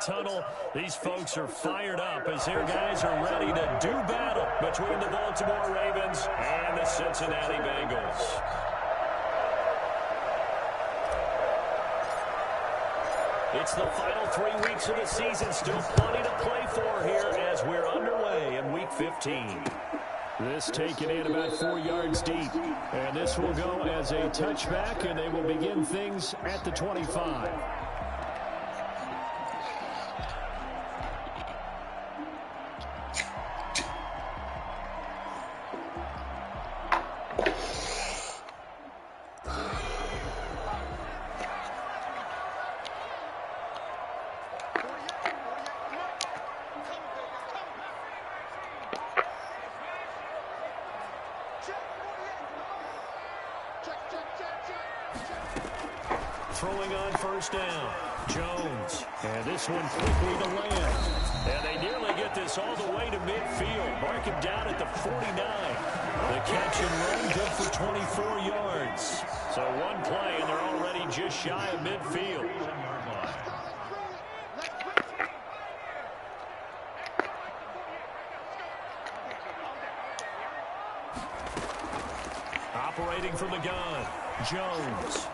tunnel. These folks are fired up as their guys are ready to do battle between the Baltimore Ravens and the Cincinnati Bengals. It's the final 3 weeks of the season. Still plenty to play for here as we're underway in Week 15. This taken in about 4 yards deep. And this will go as a touchback, and they will begin things at the 25. Throwing on first down, Jones. And this one quickly to land. And they nearly get this all the way to midfield. Mark him down at the 49. The catch and run good for 24 yards. So one play, and they're already just shy of midfield. Operating from the gun, Jones.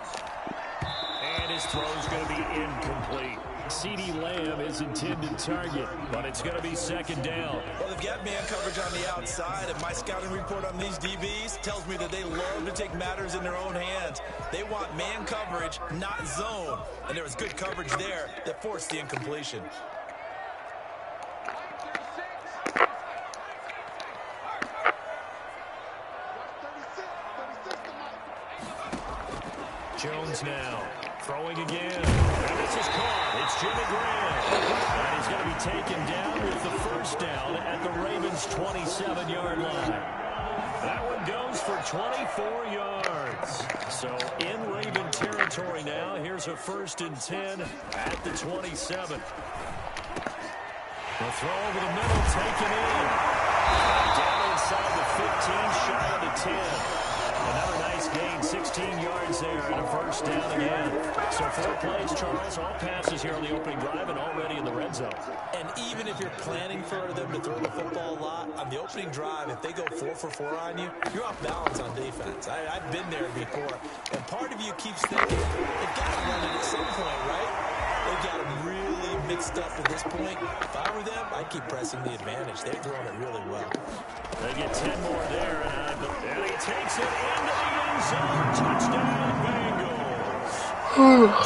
And his throw's going to be incomplete. CeeDee Lamb is intended target, but it's going to be second down. Well, they've got man coverage on the outside, and my scouting report on these DBs tells me that they love to take matters in their own hands. They want man coverage, not zone. And there was good coverage there that forced the incompletion. Jones now throwing again. And this is caught. It's Jimmy Graham. And he's going to be taken down with the first down at the Ravens' 27-yard line. That one goes for 24 yards. So in Raven territory now. Here's a 1st and 10 at the 27. The throw over the middle taken in. Down inside the 15, shy of the 10. Another nice gain, 16 yards there, and a first down again. So 4 plays, Charles, all passes here on the opening drive and already in the red zone. And even if you're planning for them to throw the football a lot, on the opening drive, if they go 4 for 4 on you, you're off balance on defense. I've been there before. And part of you keeps thinking, they've got to run it at some point, right? They've got them really mixed up at this point. If I were them, I'd keep pressing the advantage. They're throwing it really well. They get 10 more there, and he takes it into the end zone. Touchdown, Bengals.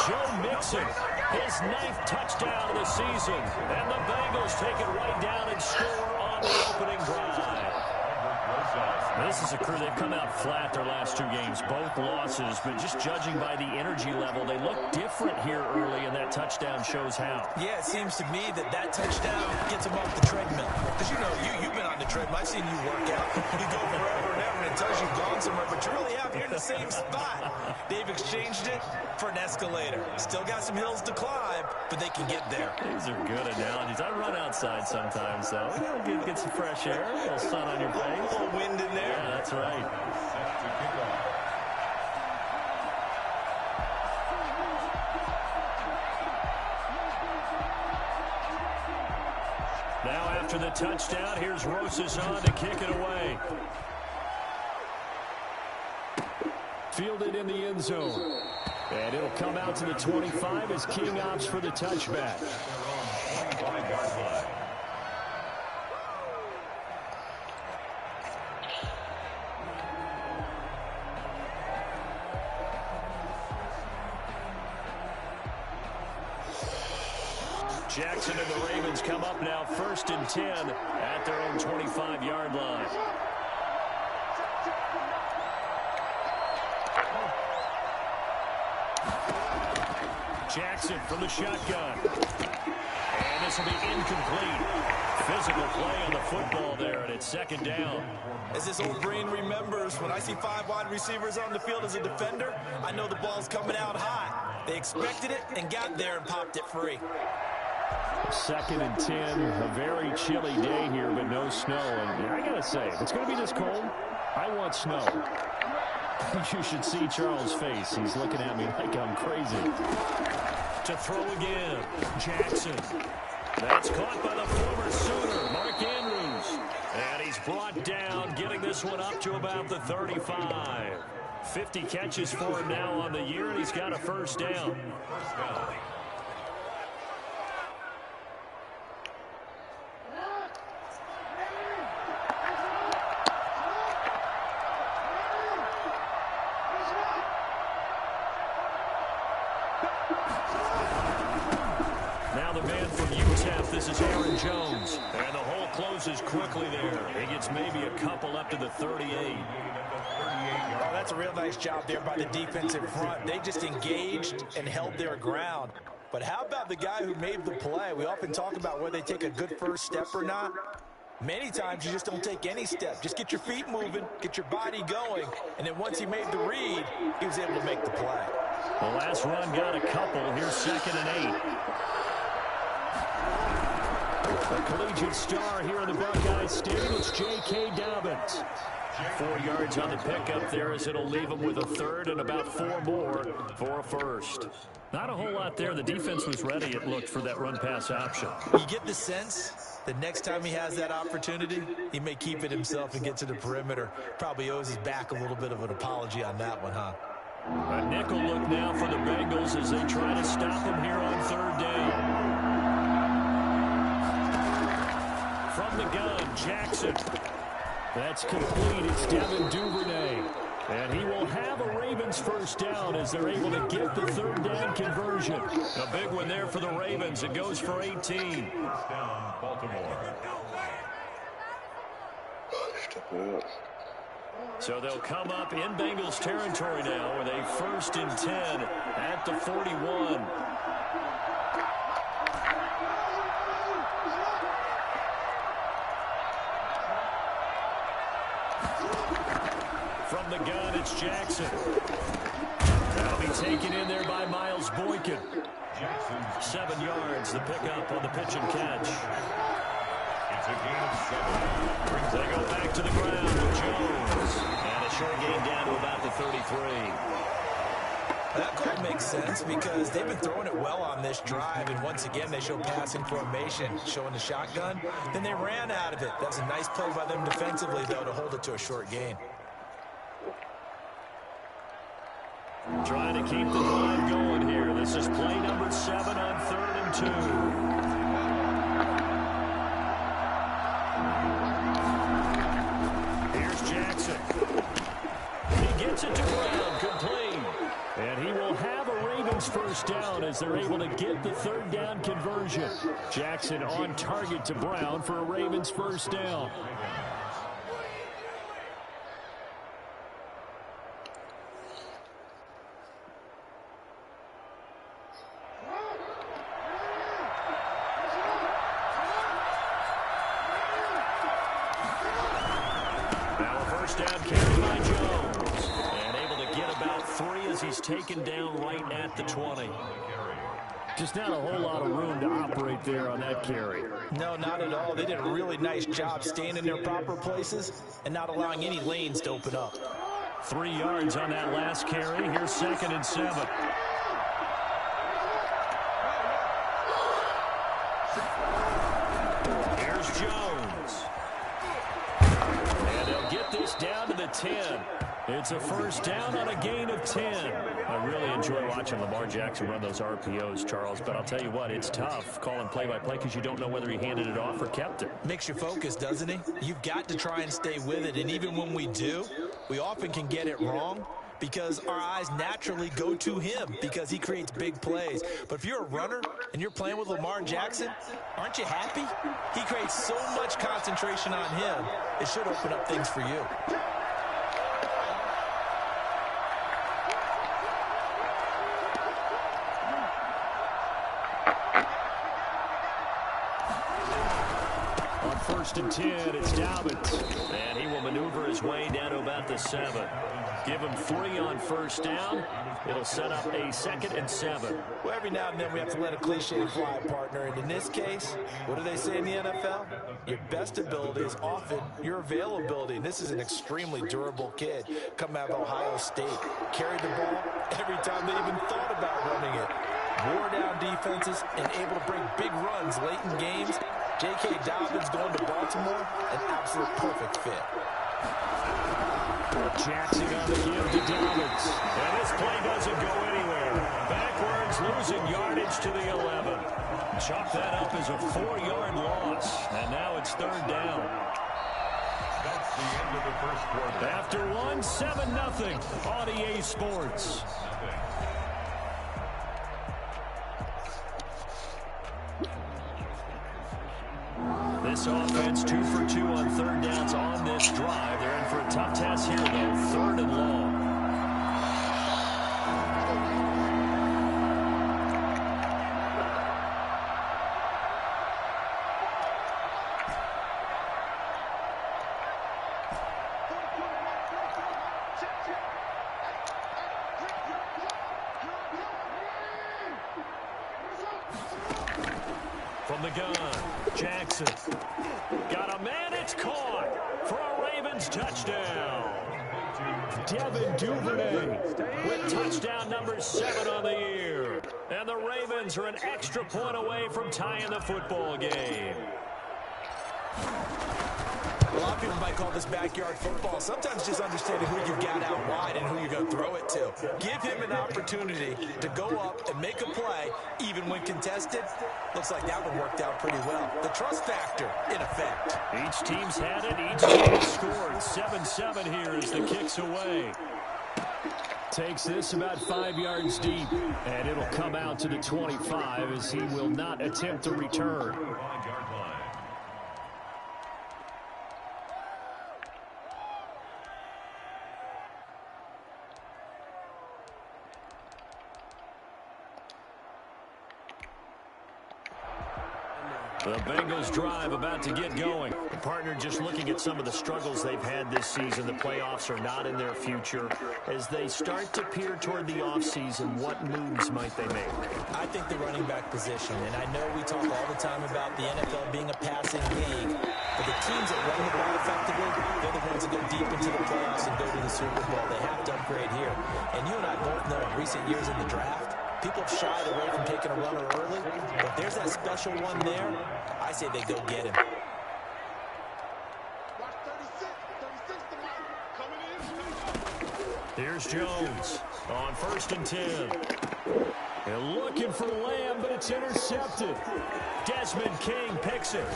Joe Mixon, his 9th touchdown of the season. And the Bengals take it right down and score on the opening drive. This is a crew, they've come out flat their last 2 games, both losses, but just judging by the energy level, they look different here early, and that touchdown shows how. Yeah, it seems to me that touchdown gets them off the treadmill. Because, you know, you've been on the treadmill. I've seen you work out. You go forever and ever, and it tells you've gone somewhere, but you really have. You're in the same spot. They've exchanged it for an escalator. Still got some hills to climb, but they can get there. These are good analogies. I run outside sometimes, though. Get some fresh air, a little sun on your face. A little wind in there. Yeah, that's right. Now after the touchdown, here's Rosas on to kick it away. Fielded in the end zone. And it'll come out to the 25 as King opts for the touchback. Jackson and the Ravens come up now 1st and 10 at their own 25-yard line. Jackson from the shotgun. And this will be incomplete. Physical play on the football there, and it's 2nd down. As this old brain remembers, when I see 5 wide receivers on the field as a defender, I know the ball's coming out hot. They expected it and got there and popped it free. 2nd and 10, a very chilly day here, but no snow. And I got to say, if it's going to be this cold, I want snow. You should see Charles' face. He's looking at me like I'm crazy. To throw again. Jackson. That's caught by the former Sooner, Mark Andrews. And he's brought down, getting this one up to about the 35. 50 catches for him now on the year, and he's got a first down. Now the man from UTEP, this is Aaron Jones. And the hole closes quickly there. He gets maybe a couple up to the 38. Oh, that's a real nice job there by the defensive front. They just engaged and held their ground. But how about the guy who made the play? We often talk about whether they take a good first step or not. Many times you just don't take any step. Just get your feet moving, get your body going, and then once he made the read, he was able to make the play. The last run got a couple. Here's 2nd and 8. A collegiate star here in the Buckeye Stadium. It's J.K. Dobbins. 4 yards on the pickup there as it'll leave him with a third and about 4 more for a first. Not a whole lot there. The defense was ready, it looked, for that run-pass option. You get the sense that next time he has that opportunity, he may keep it himself and get to the perimeter. Probably owes his back a little bit of an apology on that one, huh? A nickel look now for the Bengals as they try to stop him here on 3rd down. From the gun, Jackson. That's complete. It's Devin Duvernay. And he will have a Ravens first down as they're able to get the 3rd down conversion. A big one there for the Ravens. It goes for 18. First down, Baltimore. So they'll come up in Bengals territory now with a 1st and 10 at the 41. From the gun, it's Jackson. That'll be taken in there by Miles Boykin. 7 yards, the pickup on the pitch and catch. It's a gain of 7. They go back to the ground with Jones. And a short gain down to about the 33. That call makes sense because they've been throwing it well on this drive, and once again they show passing formation, showing the shotgun. Then they ran out of it. That's a nice play by them defensively, though, to hold it to a short gain. Trying to keep the drive going here. This is play number 7 on 3rd and 2. Here's Jackson. He gets it to Brown, complete. And he will have a Ravens first down as they're able to get the 3rd down conversion. Jackson on target to Brown for a Ravens first down. Down carried by Jones. And able to get about 3 as he's taken down right at the 20. Just not a whole lot of room to operate there on that carry. No, not at all. They did a really nice job staying in their proper places and not allowing any lanes to open up. 3 yards on that last carry. Here's 2nd and 7. Here's Jones. And they'll get this down to the 10. It's a first down on a gain of 10. I really enjoy watching Lamar Jackson run those RPOs, Charles, but I'll tell you what, it's tough calling play-by-play because you don't know whether he handed it off or kept it. Makes you focus, doesn't he? You've got to try and stay with it, and even when we do, we often can get it wrong because our eyes naturally go to him because he creates big plays. But if you're a runner and you're playing with Lamar Jackson, aren't you happy? He creates so much concentration on him, it should open up things for you. First and 10, it's Dobbins. And he will maneuver his way down to about the 7. Give him 3 on first down. It'll set up a 2nd and 7. Well, every now and then we have to let a cliche fly, partner. And in this case, what do they say in the NFL? Your best ability is often your availability. And this is an extremely durable kid coming out of Ohio State. Carried the ball every time they even thought about running it. wore down defenses, and able to break big runs late in games. J.K. Dobbins going to Baltimore, an absolute perfect fit. Jackson on the give to Dobbins. And this play doesn't go anywhere. Backwards, losing yardage to the 11. Chalk that up as a 4-yard loss. And now it's third down. That's the end of the first quarter. After one, 7-0 on EA Sports. This offense 2 for 2 on third downs on this drive. They're in for a tough task here, though. Third and long. From the gun, Jackson. Got a man, it's caught for a Ravens touchdown. Devin Duvernay with touchdown number 7 on the year. And the Ravens are an extra point away from tying the football game. A lot of people might call this backyard football. Sometimes just understanding who you got out wide and who you're going to throw it to. Give him an opportunity to go up and make a play, even when contested. Looks like that one worked out pretty well. The trust factor, in effect. Each team's had it. Each team has scored. 7-7 here as the kick's away. Takes this about 5 yards deep, and it'll come out to the 25 as he will not attempt to return. The Bengals drive about to get going. The partner just looking at some of the struggles they've had this season. The playoffs are not in their future. As they start to peer toward the offseason, what moves might they make? I think the running back position, and I know we talk all the time about the NFL being a passing league, but the teams that run the ball effectively, they're the ones that go deep into the playoffs and go to the Super Bowl. They have to upgrade here. And you and I both know in recent years in the draft, people have shied away from taking a runner early, but if there's that special one there, I say they go get him. Here's Jones on 1st and 10. They're looking for Lamb, but it's intercepted. Desmond King picks it.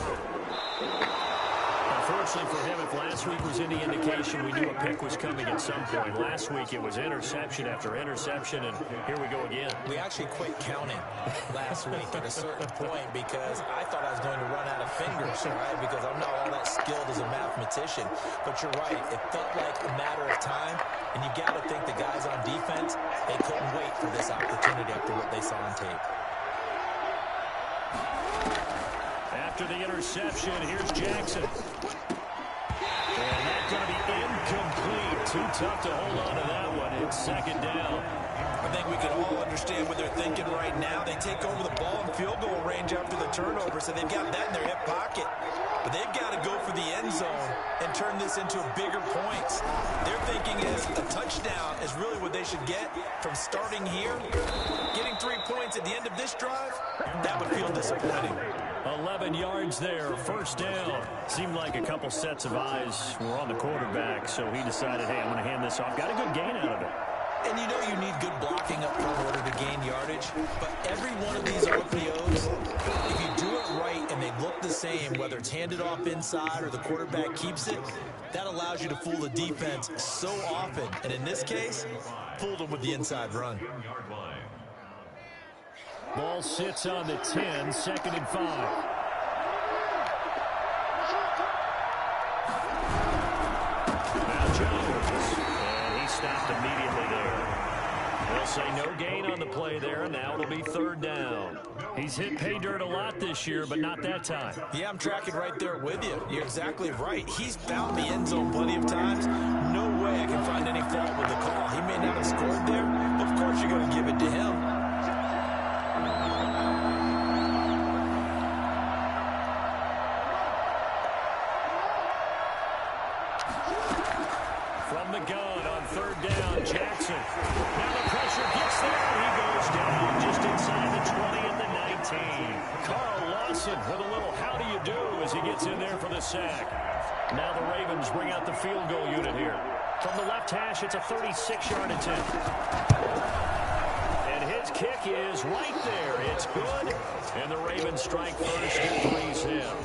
Unfortunately for him, if last week was any indication, we knew a pick was coming at some point. Last week it was interception after interception, and here we go again. We actually quit counting last week at a certain point because I thought I was going to run out of fingers, right? Because I'm not all that skilled as a mathematician. But you're right. It felt like a matter of time, and you got to think the guys on defense, they couldn't wait for this opportunity after what they saw on tape. After the interception, here's Jackson. And that's going to be incomplete. Too tough to hold on to that one. It's 2nd down. I think we can all understand what they're thinking right now. They take over the ball in field goal range after the turnover, so they've got that in their hip pocket. But they've got to go for the end zone and turn this into bigger points. Their thinking is a touchdown is really what they should get from starting here. Getting 3 points at the end of this drive, that would feel disappointing. 11 yards there, 1st down. Seemed like a couple sets of eyes were on the quarterback, so he decided, hey, I'm going to hand this off. Got a good gain out of it. And you know you need good blocking up front in order to gain yardage. But every one of these RPOs, if you do it right and they look the same, whether it's handed off inside or the quarterback keeps it, that allows you to fool the defense so often. And in this case, fooled them with the inside run. Ball sits on the 10, 2nd and 5. Now Jones, and he stopped immediately there. They'll say no gain on the play there, and now it'll be 3rd down. He's hit pay dirt a lot this year, but not that time. Yeah, I'm tracking right there with you. You're exactly right. He's found the end zone plenty of times. No way I can find any fault with the call. He may not have scored there, but of course you're going to give it to him. From the gun on 3rd down, Jackson. Now the pressure gets there, and he goes down just inside the with a little how do you do as he gets in there for the sack. Now the Ravens bring out the field goal unit here. From the left hash, it's a 36-yard attempt. And his kick is right there. It's good. And the Ravens strike first and freeze him.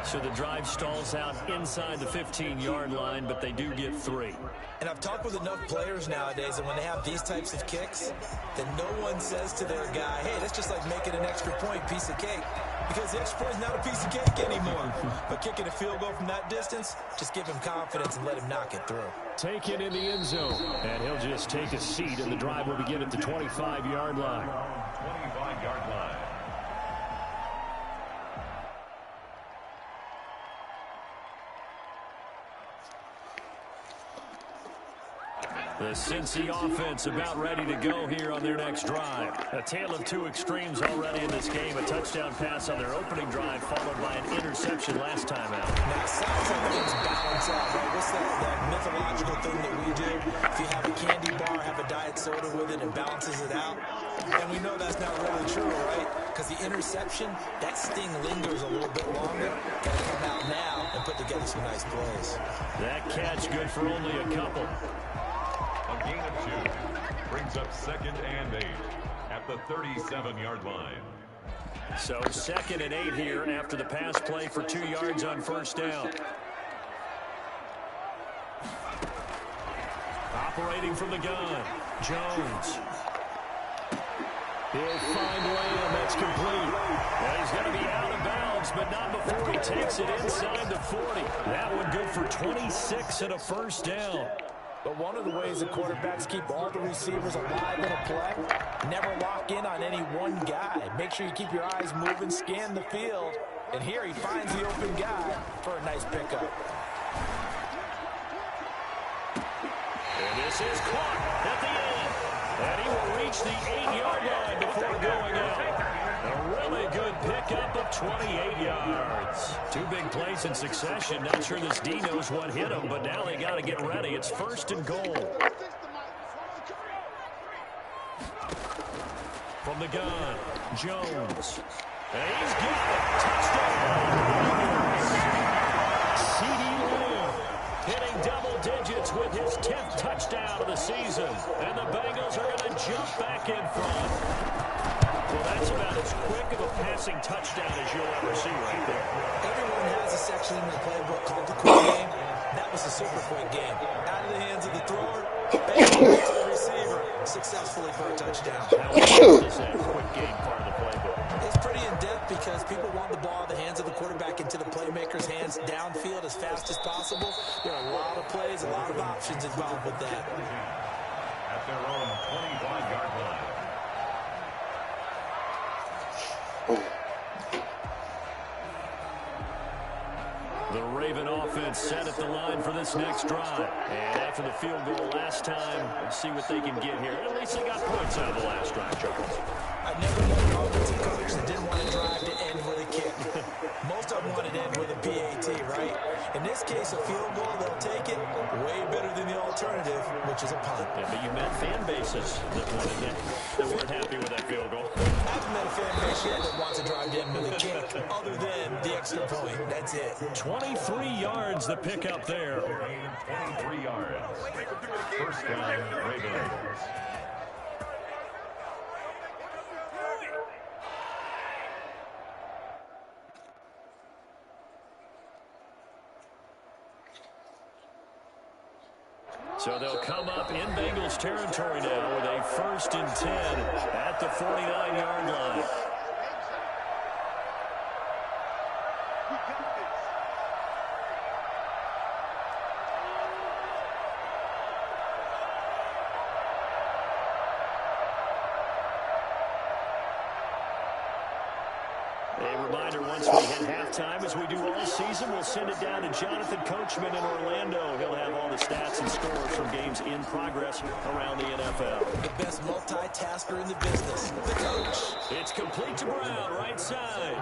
So the drive stalls out inside the 15-yard line, but they do get 3. And I've talked with enough players nowadays, and when they have these types of kicks, then no one says to their guy, hey, that's just like making an extra point piece of cake. Because the extra point is not a piece of cake anymore. But kicking a field goal from that distance, just give him confidence and let him knock it through. Taken in the end zone. And he'll just take a seat, and the drive will begin at the 25-yard line. 25-yard line. The Cincy offense about ready to go here on their next drive. A tale of two extremes already in this game. A touchdown pass on their opening drive followed by an interception last time out. Now, it sounds like things balance out, right? What's that mythological thing that we do? If you have a candy bar, have a diet soda with it, and balances it out. And we know that's not really true, right? Because the interception, that sting lingers a little bit longer. Got to come out now and put together some nice plays. That catch good for only a couple. A gain of 2 brings up 2nd and 8 at the 37-yard line. So 2nd and 8 here after the pass play for 2 yards on first down. Operating from the gun, Jones. He'll find Lamb. That's complete. Well, he's going to be out of bounds, but not before he takes it inside the 40. That one good for 26 and a first down. But one of the ways the quarterbacks keep all the receivers alive in a play, never lock in on any one guy. Make sure you keep your eyes moving, scan the field. And here he finds the open guy for a nice pickup. And this is caught at the end. And he will reach the 8-yard line before going out. A really good pickup of 28 yards. 2 big plays in succession. Not sure this D knows what hit him, but now they got to get ready. It's 1st and goal. From the gun, Jones. And he's got it. Touchdown. CeeDee Lamb hitting double digits with his 10th touchdown of the season. And the Bengals are going to jump back in front. Well, that's about as quick of a passing touchdown as you'll ever see right there. Everyone has a section in the playbook called the quick game. That was a super quick game. Out of the hands of the thrower, bang, to the receiver, successfully for a touchdown. How important is that quick game part of the playbook? It's pretty in-depth because people want the ball in the hands of the quarterback into the playmaker's hands downfield as fast as possible. There are a lot of plays, a lot of options involved with that. At their own 25-yard line. The Raven offense set at the line for this next drive. And after the field goal last time, we'll see what they can get here. At least they got points out of the last drive, Charles. I've never met an offensive coach that didn't want to drive to end with a kick. Most of them wanted to end with a PAT, right? In this case, a field goal, they'll take it. Way better than the alternative, which is a punt. Yeah, but you met fan bases that wanted that weren't happy with that field goal. I haven't met a fan base yet that wants to drive to end with a kick, other than the extra point. That's it. 23 yards the pick up there. 23 yards. First down, Ravens. So they'll come up in Bengals territory now with a 1st and 10 at the 49-yard line. A reminder, once we hit halftime, as we do all season, we'll send it down to Jonathan Coachman in Orlando. He'll have all the stats and scores from games in progress around the NFL. The best multitasker in the business, the coach. It's complete to Brown, right side.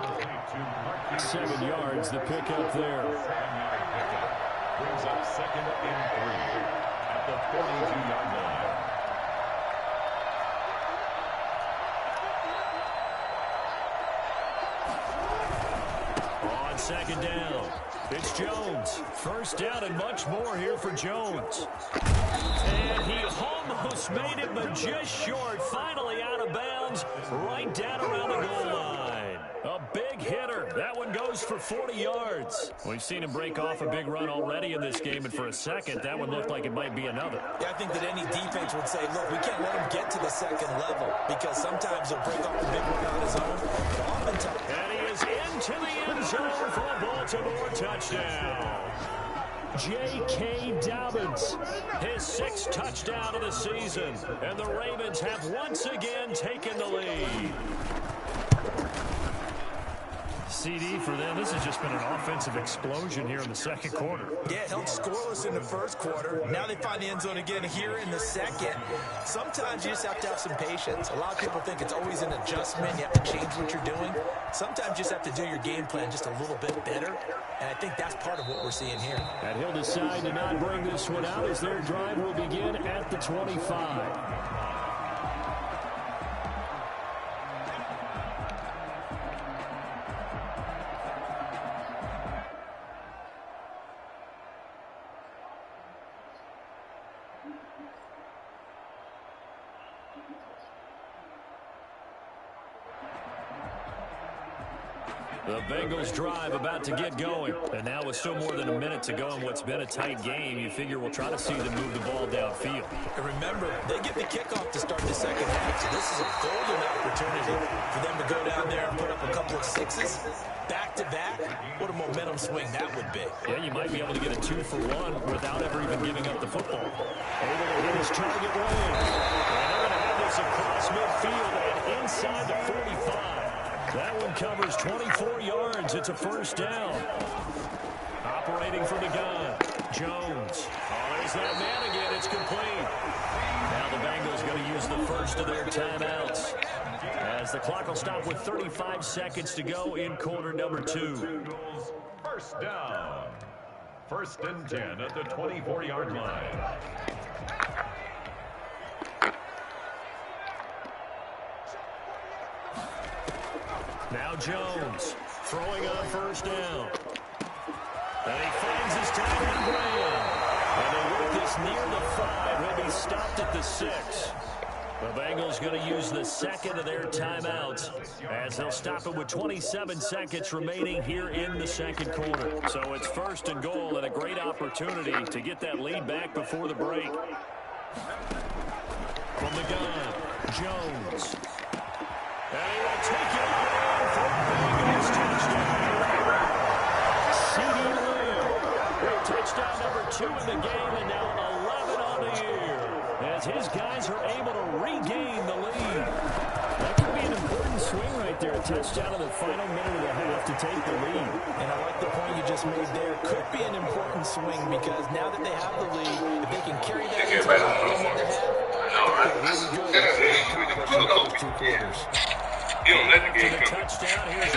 7 yards, the pickup there. Brings up 2nd and 3 at the 42-yard line. second down. It's Jones. First down and much more here for Jones. And he almost made it, but just short. Finally out of bounds, right down around the goal line. A big hitter. That one goes for 40 yards. We've seen him break off a big run already in this game, and for a second, that one looked like it might be another. Yeah, I think that any defense would say, look, we can't let him get to the second level because sometimes he'll break off a big one on his own. But oftentimes, and he is into the end zone for a Baltimore touchdown. J.K. Dobbins, his 6th touchdown of the season. And the Ravens have once again taken the lead. CD for them, this has just been an offensive explosion here in the second quarter. Yeah, held scoreless in the first quarter. Now they find the end zone again here in the second. Sometimes you just have to have some patience. A lot of people think it's always an adjustment. You have to change what you're doing. Sometimes you just have to do your game plan just a little bit better. And I think that's part of what we're seeing here. And he'll decide to not bring this one out as their drive will begin at the 25. The Bengals drive about to get going. And now with still more than a minute to go in what's been a tight game, you figure we'll try to see them move the ball downfield. And remember, they get the kickoff to start the second half, so this is a golden opportunity for them to go down there and put up a couple of sixes. Back-to-back, what a momentum swing that would be. Yeah, you might be able to get a 2-for-1 without ever even giving up the football. Able to hit his target range. And they're going to have this across midfield and inside the 45. That one covers 24 yards. It's a first down. Operating from the gun, Jones. Oh, there's that man again. It's complete. Now the Bengals going to use the first of their timeouts, as the clock will stop with 35 seconds to go in quarter number 2. First down. 1st and 10 at the 24-yard line. Now Jones throwing on first down. And he finds his tight end Graham. And they work this near the 5. He'll be stopped at the 6. The Bengals going to use the second of their timeouts as they'll stop it with 27 seconds remaining here in the second quarter. So it's 1st and goal and a great opportunity to get that lead back before the break. From the gun, Jones. And he will take it away for a Bengals touchdown. CeeDee Lamb, touchdown number 2 in the game, and now 11 on the year, as his guys are able to regain the lead. That could be an important swing right there, a touchdown in the final minute of the half to take the lead. And I like the point you just made there. Could be an important swing because now that they have the lead, if they can carry that into the You don't let the game come. Touchdown. Here's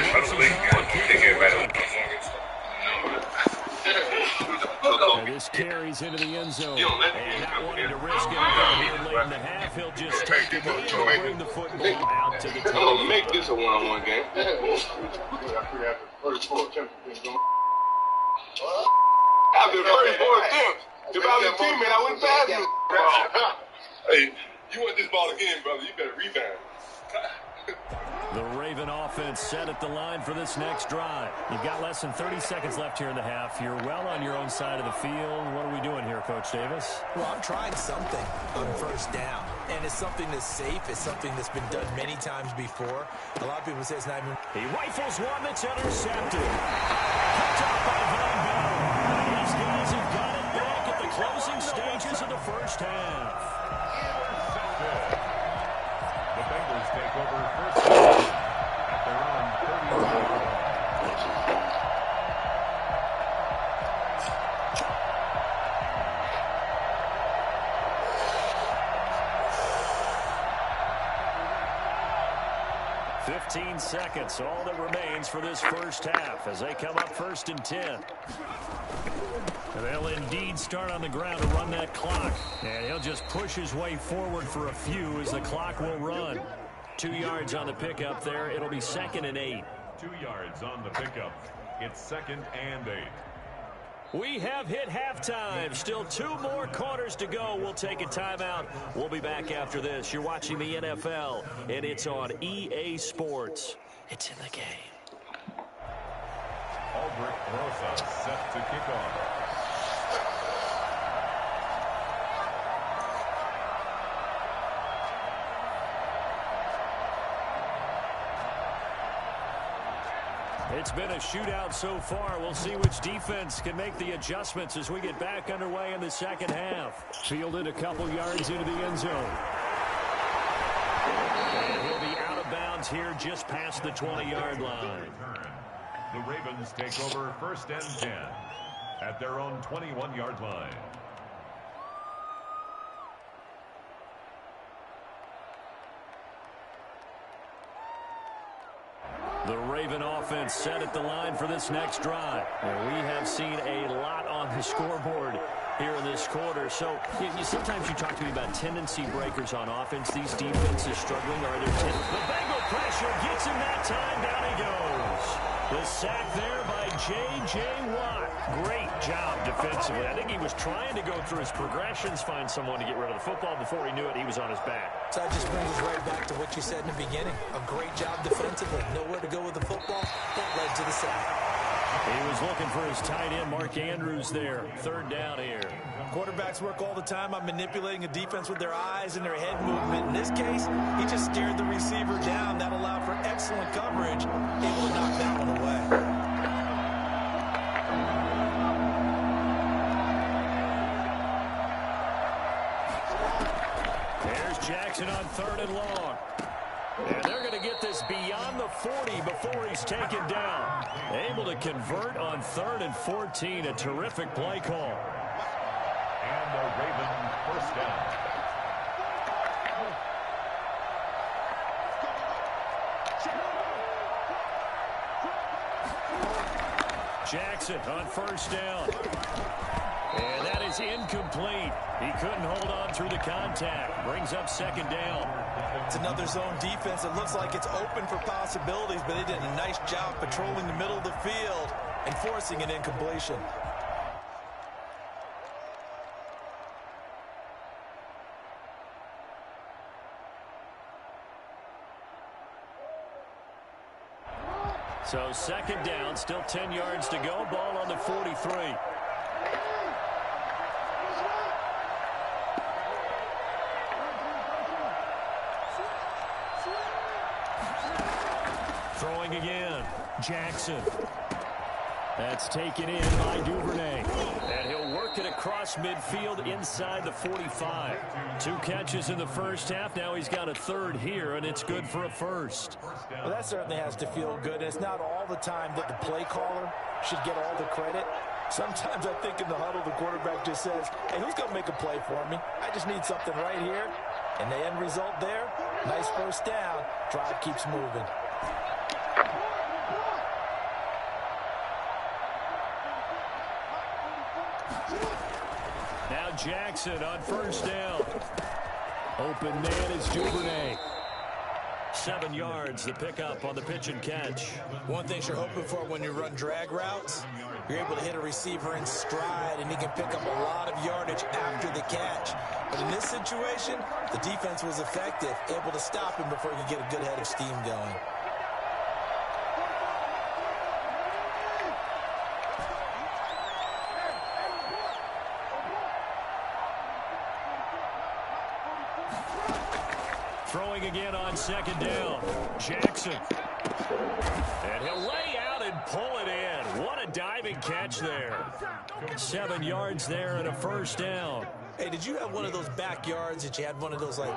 this carries into the end zone. And not wanting to risk anything here late in the half, he'll just take it and bring the football out to the I'm going to make this a one-on-one game. After the first 4 attempts, if I was a teammate, I wouldn't pass you. Hey, you want this ball again, brother, you better rebound. The Raven offense set at the line for this next drive. You've got less than 30 seconds left here in the half. You're well on your own side of the field. What are we doing here, Coach Davis? Well, I'm trying something on first down. And it's something that's safe. It's something that's been done many times before. A lot of people say it's not even... He rifles one that's intercepted. Picked up by Von Bell. And these guys have got it back at the closing stages of the first half. The Bengals take over first down at their own 30-yard line. $15 seconds, all that remains for this first half as they come up 1st and 10. And they'll indeed start on the ground to run that clock. And he'll just push his way forward for a few as the clock will run. 2 yards on the pickup there. It'll be 2nd and 8. 2 yards on the pickup. It's 2nd and 8. We have hit halftime. Still 2 more quarters to go. We'll take a timeout. We'll be back after this. You're watching the NFL, and it's on EA Sports. It's in the game. Aldrich Rosa set to kick off. It's been a shootout so far. We'll see which defense can make the adjustments as we get back underway in the second half. Fielded a couple yards into the end zone. And he'll be out of bounds here just past the 20-yard line. The Ravens take over 1st and 10 at their own 21-yard line. The Raven offense set at the line for this next drive. And we have seen a lot on the scoreboard here in this quarter. So sometimes you talk to me about tendency breakers on offense. These defenses struggling. Are there the Bengal pressure gets him that time. Down he goes. The sack there by J.J. Watt. Great job defensively. I think he was trying to go through his progressions, find someone to get rid of the football. Before he knew it, he was on his back. So that just brings us right back to what you said in the beginning. A great job defensively. Nowhere to go with the football. That led to the sack. He was looking for his tight end, Mark Andrews, there. 3rd down here. Quarterbacks work all the time on manipulating a defense with their eyes and their head movement. In this case, he just stared the receiver down. That allowed for excellent coverage, able to knock that one away. There's Jackson on 3rd and long. And they're going to get this beyond the 40 before he's taken down. Able to convert on 3rd and 14. A terrific play call. And the Raven 1st down. Jackson on 1st down. And that is incomplete. He couldn't hold on through the contact. Brings up 2nd down. It's another zone defense. It looks like it's open for possibilities, but they did a nice job patrolling the middle of the field and forcing an incompletion. So 2nd down, still 10 yards to go. Ball on the 43. Throwing again. Jackson. That's taken in by Duvernay. And he'll work it across midfield inside the 45. 2 catches in the first half. Now he's got a 3rd here, and it's good for a 1st. Well, that certainly has to feel good. It's not all the time that the play caller should get all the credit. Sometimes I think in the huddle, the quarterback just says, hey, who's going to make a play for me? I just need something right here. And the end result there, nice 1st down. Drive keeps moving. Now Jackson on 1st down. Open man is Duvernay. 7 yards, the pickup on the pitch and catch. One thing you're hoping for when you run drag routes, you're able to hit a receiver in stride, and he can pick up a lot of yardage after the catch. But in this situation, the defense was effective, able to stop him before he could get a good head of steam going. Throwing again on 2nd down. Jackson. And he'll lay out and pull it in. What a diving catch there. 7 yards there and a 1st down. Hey, did you have one of those backyards that you had one of those, like,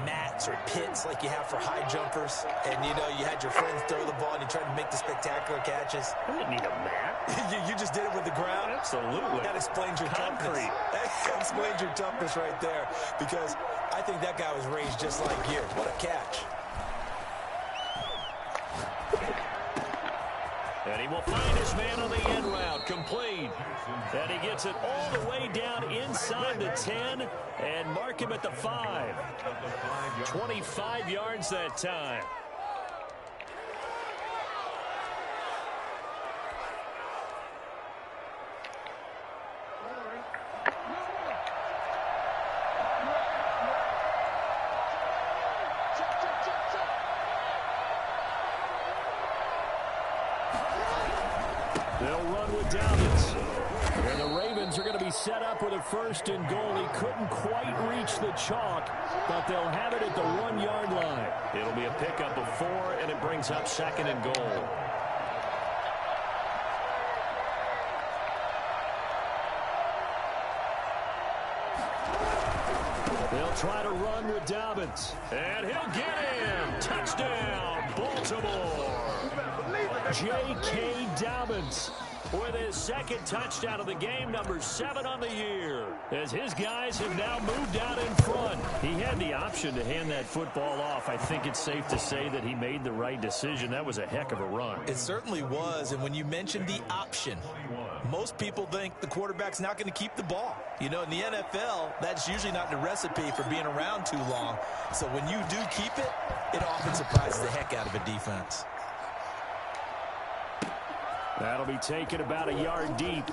mats or pits like you have for high jumpers? And, you know, you had your friends throw the ball and you tried to make the spectacular catches? I didn't need a mat. you just did it with the ground? Absolutely. That explains your toughness. That explains your toughness right there. Because I think that guy was raised just like you. What a catch. And he will find his man on the end route, complete. And he gets it all the way down inside the 10 and mark him at the 5. 25 yards that time. They'll run with Dobbins. And the Ravens are going to be set up with a 1st and goal. He couldn't quite reach the chalk, but they'll have it at the 1-yard line. It'll be a pickup of 4, and it brings up 2nd and goal. They'll try to run with Dobbins. And he'll get him. Touchdown, Baltimore. J.K. Dobbins with his 2nd touchdown of the game, number 7 on the year, as his guys have now moved out in front. He had the option to hand that football off. I think it's safe to say that he made the right decision. That was a heck of a run. It certainly was, and when you mentioned the option, most people think the quarterback's not going to keep the ball. You know, in the NFL, that's usually not the recipe for being around too long. So when you do keep it, it often surprises the heck out of a defense. That'll be taken about a yard deep.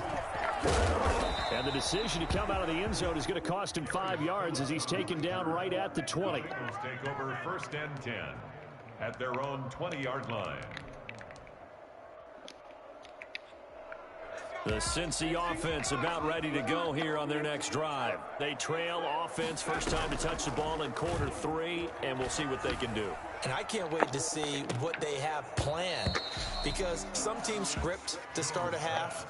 And the decision to come out of the end zone is going to cost him 5 yards as he's taken down right at the 20. Take over 1st and 10 at their own 20-yard line. The Cincy offense about ready to go here on their next drive. They trail offense, first time to touch the ball in quarter 3, and we'll see what they can do. And I can't wait to see what they have planned, because some teams script to start a half.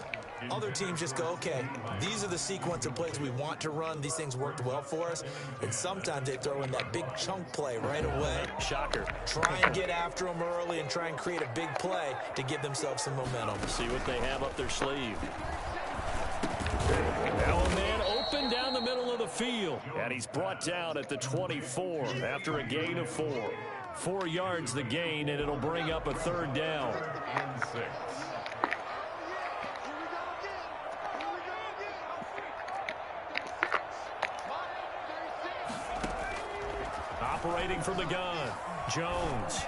Other teams just go, okay, these are the sequence of plays we want to run. These things worked well for us. And sometimes they throw in that big chunk play right away. Shocker. Try and get after them early and try and create a big play to give themselves some momentum. See what they have up their sleeve. Now a man open down the middle of the field. And he's brought down at the 24 after a gain of 4. 4 yards the gain, and it'll bring up a 3rd down. And 6. Operating from the gun, Jones.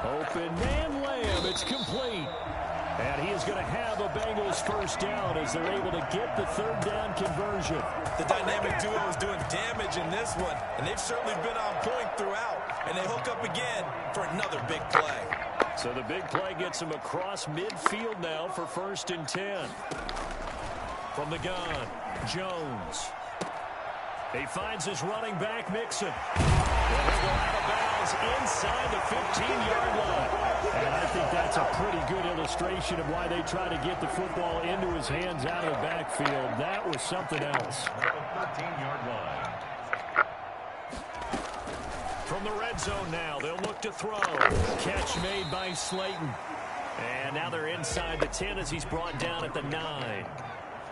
Open man, Lamb. It's complete. And he is going to have a Bengals 1st down as they're able to get the 3rd down conversion. The dynamic duo is doing damage in this one, and they've certainly been on point throughout. And they hook up again for another big play. So the big play gets him across midfield now for 1st and 10. From the gun, Jones. He finds his running back, Mixon. And he'll go out of bounds inside the 15-yard line. And I think that's a pretty good illustration of why they try to get the football into his hands out of the backfield. That was something else. 13-yard line. From the red zone now, they'll look to throw. Catch made by Slayton. And now they're inside the 10 as he's brought down at the 9.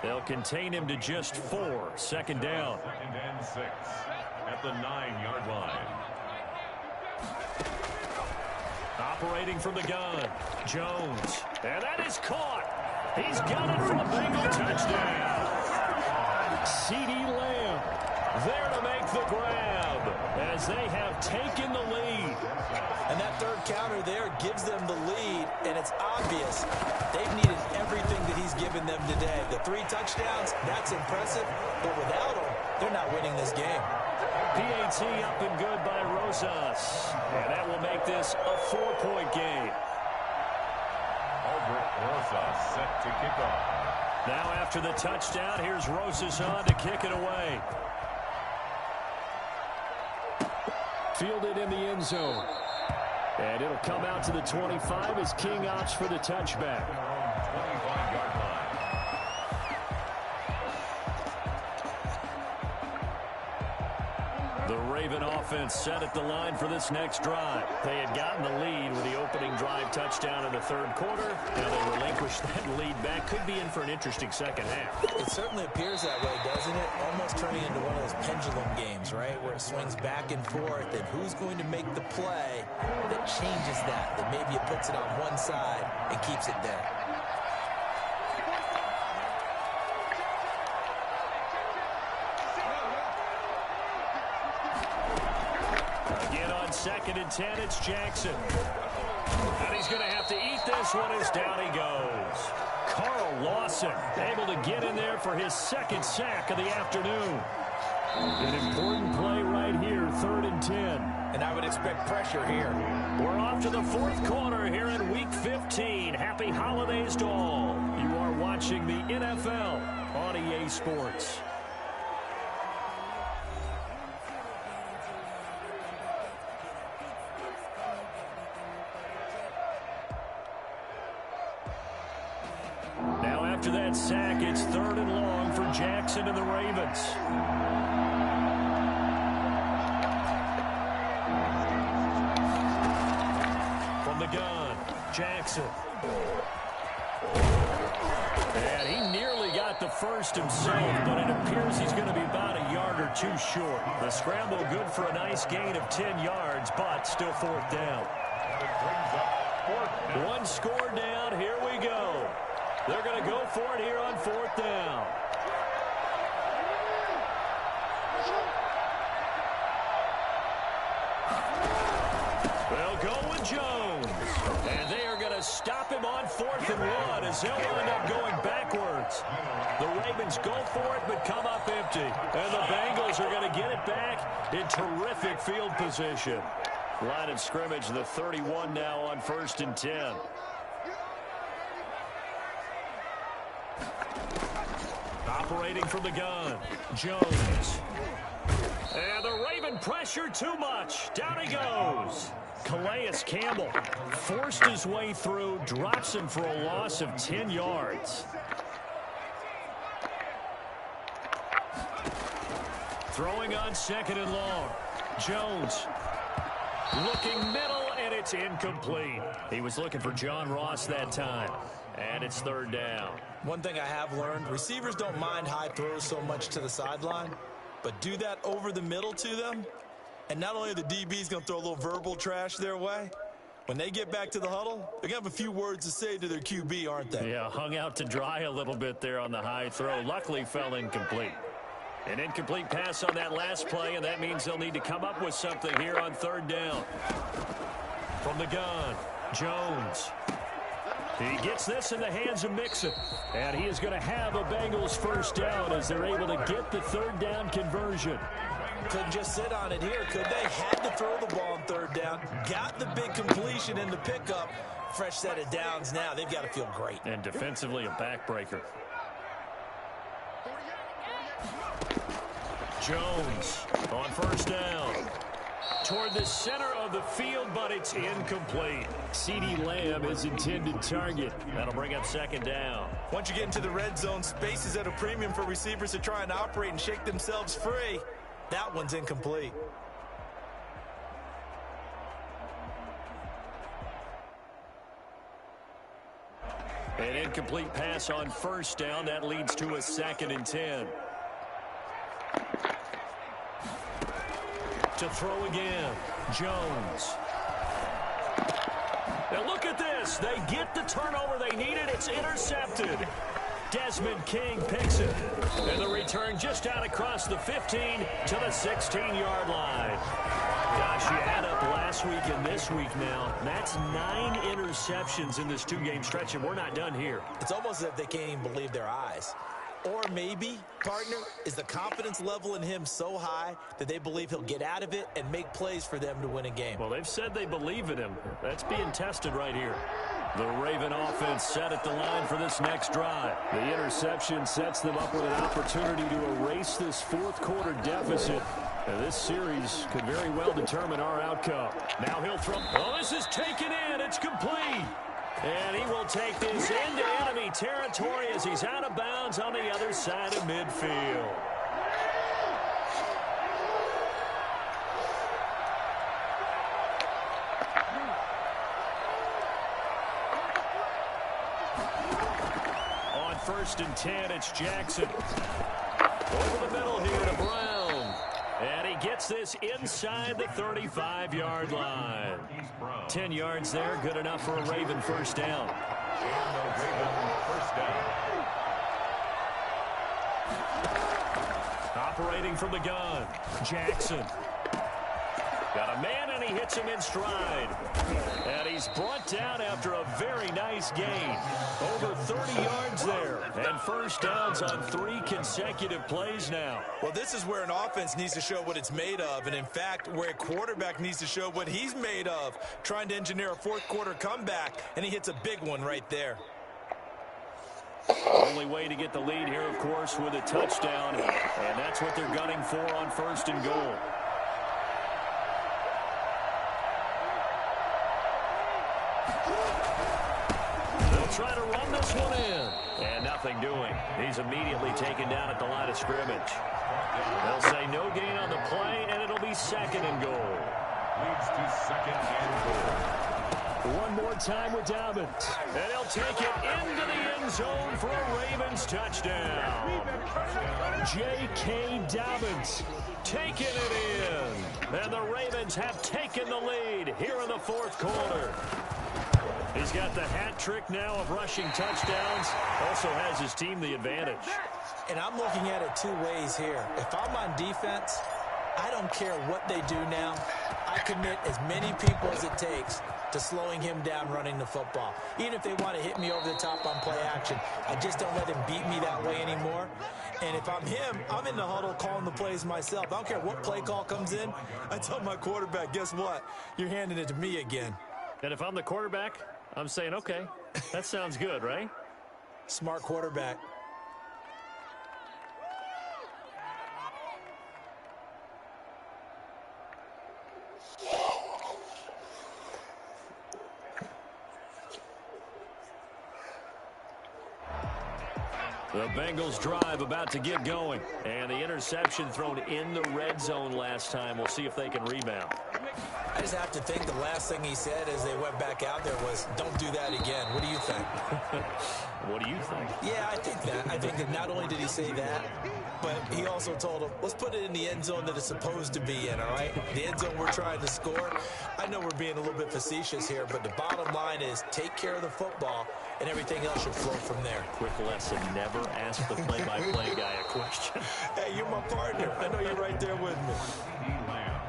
They'll contain him to just 4. 2nd down. 2nd and 6 at the 9-yard line. Operating from the gun, Jones. And that is caught. He's got it for a Bengal touchdown. CeeDee Lamb there to make the grab as they have taken the lead. And that 3rd counter there gives them the lead, and it's obvious they've needed everything that he's given them today. The 3 touchdowns, that's impressive, but without him, they're not winning this game. PAT up and good by Rosas, and that will make this a 4-point game. Albert Rosas set to kick off. Now after the touchdown, here's Rosas on to kick it away. Fielded in the end zone. And it'll come out to the 25 as King opts for the touchback. 25-yard line. The Raven offense set at the line for this next drive. They had gotten the lead with the opening drive touchdown in the 3rd quarter. Now they relinquish that lead back. Could be in for an interesting 2nd half. It certainly appears that way, doesn't it? Almost turning into one of those pendulum games, right? Where it swings back and forth, and who's going to make the play that changes that maybe it puts it on one side and keeps it there. Again on 2nd and 10, it's Jackson. And he's going to have to eat this one as down he goes. Carl Lawson able to get in there for his 2nd sack of the afternoon. An important play right here, 3rd and 10. And I would expect pressure here. We're off to the 4th quarter here in Week 15. Happy holidays to NFL on EA Sports. Now after that sack, it's 3rd and long for Jackson and the Ravens. From the gun, Jackson. And he nearly got the first himself, but it appears he's going to be about a yard or two short. The scramble good for a nice gain of 10 yards, but still 4th down. One score down, here we go. They're going to go for it here on 4th down. They'll go with Jones. And they are going to stop him on 4th and 1 as they'll end up going backwards. The Ravens go for it but come up empty. And the Bengals are going to get it back in terrific field position. Line of scrimmage, the 31 now on 1st and 10. Operating from the gun, Jones. And the Raven pressure too much. Down he goes. Calais Campbell forced his way through, drops him for a loss of 10 yards. Throwing on 2nd and long. Jones looking middle, and it's incomplete. He was looking for John Ross that time. And it's 3rd down. One thing I have learned, receivers don't mind high throws so much to the sideline, but do that over the middle to them, and not only are the DBs going to throw a little verbal trash their way, when they get back to the huddle, they're going to have a few words to say to their QB, aren't they? Yeah, hung out to dry a little bit there on the high throw. Luckily fell incomplete. An incomplete pass on that last play, and that means they'll need to come up with something here on 3rd down. From the gun, Jones. He gets this in the hands of Mixon. And he is going to have a Bengals 1st down as they're able to get the 3rd down conversion. Couldn't just sit on it here, could they? Had to throw the ball on 3rd down. Got the big completion in the pickup. Fresh set of downs now. They've got to feel great. And defensively a backbreaker. Jones on 1st down. Toward the center of the field, but it's incomplete. CeeDee Lamb is intended target. That'll bring up 2nd down. Once you get into the red zone, space is at a premium for receivers to try and operate and shake themselves free. That one's incomplete. An incomplete pass on 1st down. That leads to a 2nd and 10. To throw again, Jones. Now look at this. They get the turnover they needed. It's intercepted. Desmond King picks it. And the return just out across the 15 to the 16-yard line. Gosh, you add up last week and this week now. That's 9 interceptions in this 2-game stretch, and we're not done here. It's almost as if they can't even believe their eyes. Or maybe, partner, is the confidence level in him so high that they believe he'll get out of it and make plays for them to win a game. Well, they've said they believe in him. That's being tested right here. The Raven offense set at the line for this next drive. The interception sets them up with an opportunity to erase this 4th quarter deficit. And this series could very well determine our outcome. Now he'll throw. Oh, this is taken in. It's complete. And he will take this into enemy territory as he's out of bounds on the other side of midfield. On 1st and 10, it's Jackson. Over the middle here to Brown. And he gets this inside the 35-yard line. 10 yards there, good enough for a Raven 1st down. Operating from the gun, Jackson. Got a man, and he hits him in stride. And he's brought down after a very nice gain. Over 30 yards there. And 1st downs on 3 consecutive plays now. Well, this is where an offense needs to show what it's made of. And, in fact, where a quarterback needs to show what he's made of. Trying to engineer a 4th quarter comeback. And he hits a big one right there. Only way to get the lead here, of course, with a touchdown, and that's what they're gunning for on 1st and goal. They'll try to run this one in, and nothing doing. He's immediately taken down at the line of scrimmage. They'll say no gain on the play, and it'll be 2nd and goal. Leads to 2nd and goal. One more time with Dobbins. And he'll take it into the end zone for a Ravens touchdown. J.K. Dobbins taking it in. And the Ravens have taken the lead here in the 4th quarter. He's got the hat trick now of rushing touchdowns. Also has his team the advantage. And I'm looking at it 2 ways here. If I'm on defense, I don't care what they do now. I commit as many people as it takes to slowing him down running the football. Even if they want to hit me over the top on play action, I just don't let him beat me that way anymore. And if I'm him, I'm in the huddle calling the plays myself. I don't care what play call comes in. I tell my quarterback, guess what? You're handing it to me again. And if I'm the quarterback, I'm saying, okay, that sounds good, right? Smart quarterback. The Bengals drive about to get going. And the interception thrown in the red zone last time. We'll see if they can rebound. I just have to think the last thing he said as they went back out there was, don't do that again. What do you think? What do you think? Yeah, I think that. I think that not only did he say that, but he also told him, let's put it in the end zone that it's supposed to be in, all right? The end zone we're trying to score. I know we're being a little bit facetious here, but the bottom line is take care of the football, and everything else should flow from there. Quick lesson, never ask the play-by-play guy a question. Hey, you're my partner. I know you're right there with me.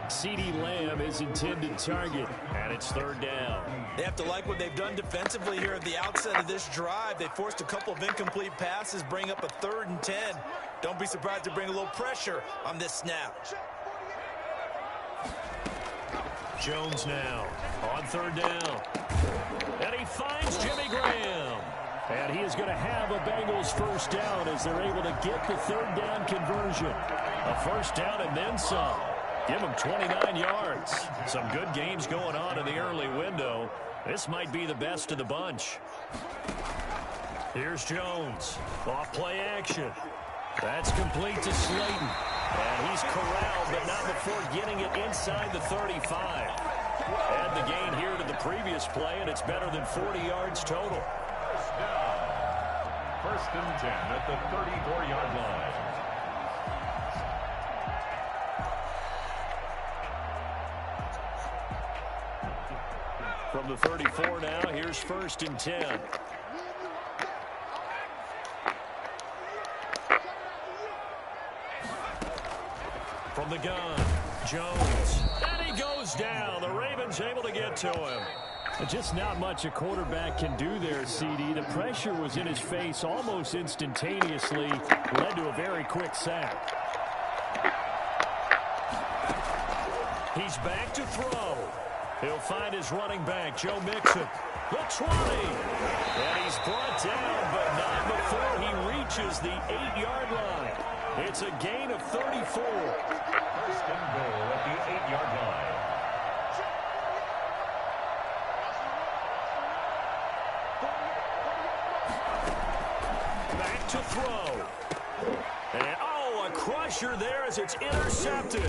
CeeDee Lamb is intended target, and it's 3rd down. They have to like what they've done defensively here at the outset of this drive. They forced a couple of incomplete passes, bring up a 3rd and 10. Don't be surprised to bring a little pressure on this snap. Jones now on 3rd down. And he finds Jimmy Graham. And he is going to have a Bengals 1st down as they're able to get the 3rd down conversion. A 1st down and then some. Give him 29 yards. Some good games going on in the early window. This might be the best of the bunch. Here's Jones. Off play action. That's complete to Slayton. And he's corralled, but not before getting it inside the 35. Add the gain here to the previous play, and it's better than 40 yards total. 1st and 10 at the 34-yard line. From the 34 now, here's 1st and 10. From the gun, Jones. And he goes down. The Ravens able to get to him. Just not much a quarterback can do there, CD. The pressure was in his face almost instantaneously. Led to a very quick sack. He's back to throw. He'll find his running back, Joe Mixon. The 20. And he's brought down, but not before he reaches the 8-yard line. It's a gain of 34. 1st and goal at the 8-yard line. Back to throw. And, a crusher there as it's intercepted.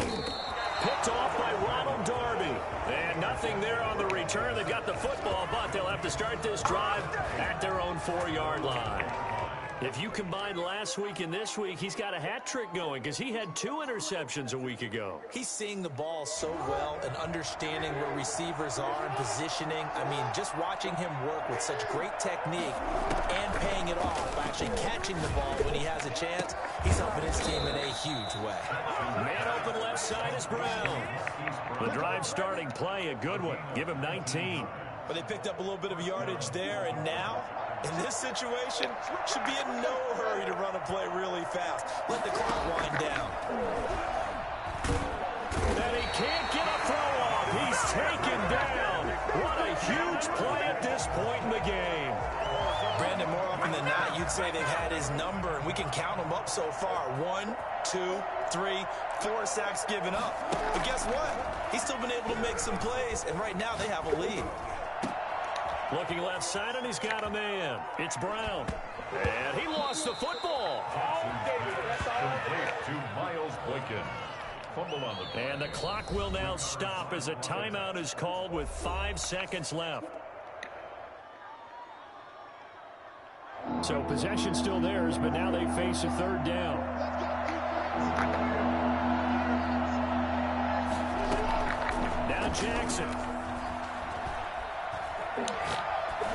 Picked off by Ronald Darby. And nothing there on the return. They got the football, but they'll have to start this drive at their own 4-yard line. If you combine last week and this week, he's got a hat trick going because he had 2 interceptions a week ago. He's seeing the ball so well and understanding where receivers are and positioning. I mean, just watching him work with such great technique and paying it off by actually catching the ball when he has a chance, he's helping his team in a huge way. Man open left side is Brown. The drive starting play, a good one. Give him 19. But they picked up a little bit of yardage there, and now, in this situation, should be in no hurry to run a play really fast. Let the clock wind down. And he can't get a throw off. He's taken down. What a huge play at this point in the game. Brandon, more often often than not, you'd say they've had his number, and we can count them up so far. 1, 2, 3, 4 sacks given up. But guess what? He's still been able to make some plays, and right now they have a lead. Looking left side, and he's got a man. It's Brown. And he lost the football. Complete to Miles Boykin. Fumble on the... And the clock will now stop as a timeout is called with 5 seconds left. So possession still theirs, but now they face a third down. Now Jackson.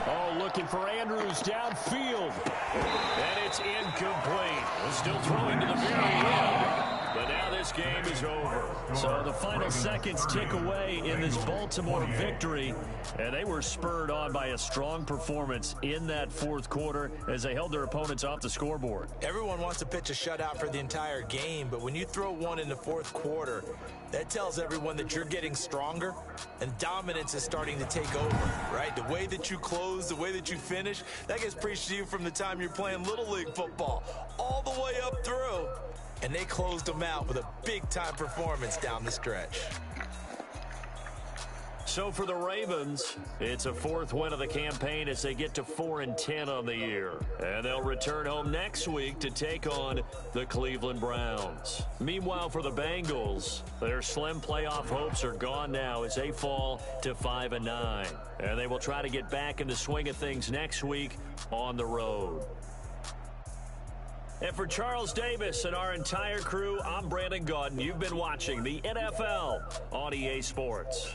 Oh, looking for Andrews downfield. And it's incomplete. Still throwing to the very end. But now this game is over. So the final seconds tick away in this Baltimore victory. And they were spurred on by a strong performance in that fourth quarter as they held their opponents off the scoreboard. Everyone wants to pitch a shutout for the entire game, but when you throw one in the fourth quarter, that tells everyone that you're getting stronger and dominance is starting to take over, right? The way that you close, the way that you finish, that gets preached to you from the time you're playing Little League football all the way up through. And they closed them out with a big-time performance down the stretch. So for the Ravens, it's a fourth win of the campaign as they get to 4-10 on the year. And they'll return home next week to take on the Cleveland Browns. Meanwhile, for the Bengals, their slim playoff hopes are gone now as they fall to 5-9. And they will try to get back in the swing of things next week on the road. And for Charles Davis and our entire crew, I'm Brandon Gaudin. You've been watching the NFL on EA Sports.